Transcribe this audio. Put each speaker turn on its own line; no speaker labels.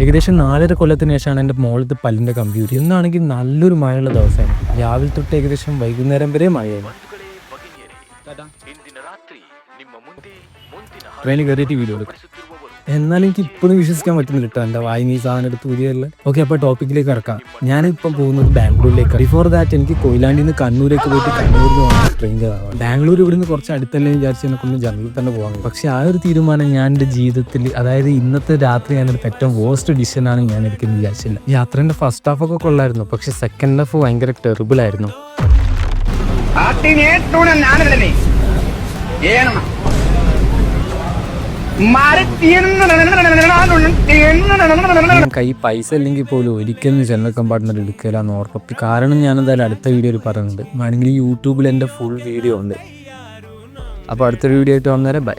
ഏകദേശം 4.5 കൊല്ലത്തിന് ശേഷമാണ് എൻ്റെ മോളത്തെ പല്ലിൻ്റെ കമ്പ്യൂട്ടർ. ഇന്നാണെങ്കിൽ നല്ലൊരു മഴയുള്ള ദിവസമാണ്. രാവിലെ തൊട്ട് ഏകദേശം വൈകുന്നേരം വരെ മഴയാണ്. ട്രെയിനിൽ കയറിയിട്ട് വീഡിയോ എടുക്കും. എന്നാലും എനിക്ക് ഇപ്പോഴും വിശ്വസിക്കാൻ പറ്റുന്നില്ല കേട്ടോ എൻ്റെ വായിന് ഈ സാധനം എടുത്ത് ഊരിയല്ല. ഓക്കെ, അപ്പോൾ ടോപ്പിക്കിലേക്ക് ഇറക്കാം. ഞാനിപ്പം പോകുന്നത് ബാംഗ്ലൂരിലേക്ക്. ബിഫോർ ദാറ്റ് എനിക്ക് കൊയിലാണ്ടിൽ നിന്ന് കണ്ണൂരേക്ക് പോയിട്ട് കണ്ണൂരിൽ നിന്ന് ട്രെയിൻ കയറാം. ബാംഗ്ലൂർ ഇവിടുന്ന് കുറച്ച് അടുത്തല്ലേ വിചാരിച്ച് എന്നെക്കൊന്ന് ജനറലിൽ തന്നെ പോകാൻ. പക്ഷേ ആ ഒരു തീരുമാനം ഞാൻ എൻ്റെ ജീവിതത്തിൽ, അതായത് ഇന്നത്തെ രാത്രി ഞാനെടുത്ത ഏറ്റവും വേസ്റ്റ് ഡിസിഷനാണ് ഞാൻ എടുക്കുന്നത് വിചാരിച്ചില്ല. യാത്രേൻ്റെ ഫസ്റ്റ് ഹാഫ് ഒക്കെ കൊള്ളായിരുന്നു, പക്ഷെ സെക്കൻഡ് ഹാഫ് ഭയങ്കര ടെറിബിൾ ആയിരുന്നു. കൈ പൈസ ഇല്ലെങ്കിൽ പോലും ഒരിക്കലും ജനറൽ കമ്പാർട്ട്മെന്റ് എടുക്കലാന്ന് ഓർമ്മ. കാരണം ഞാനെന്തായാലും അടുത്ത വീഡിയോയിൽ പറയുന്നുണ്ട്. വേണമെങ്കിൽ യൂട്യൂബിൽ എൻ്റെ ഫുൾ വീഡിയോ ഉണ്ട്. അപ്പോൾ അടുത്തൊരു വീഡിയോ ആയിട്ട് വന്നേരെ ബൈ.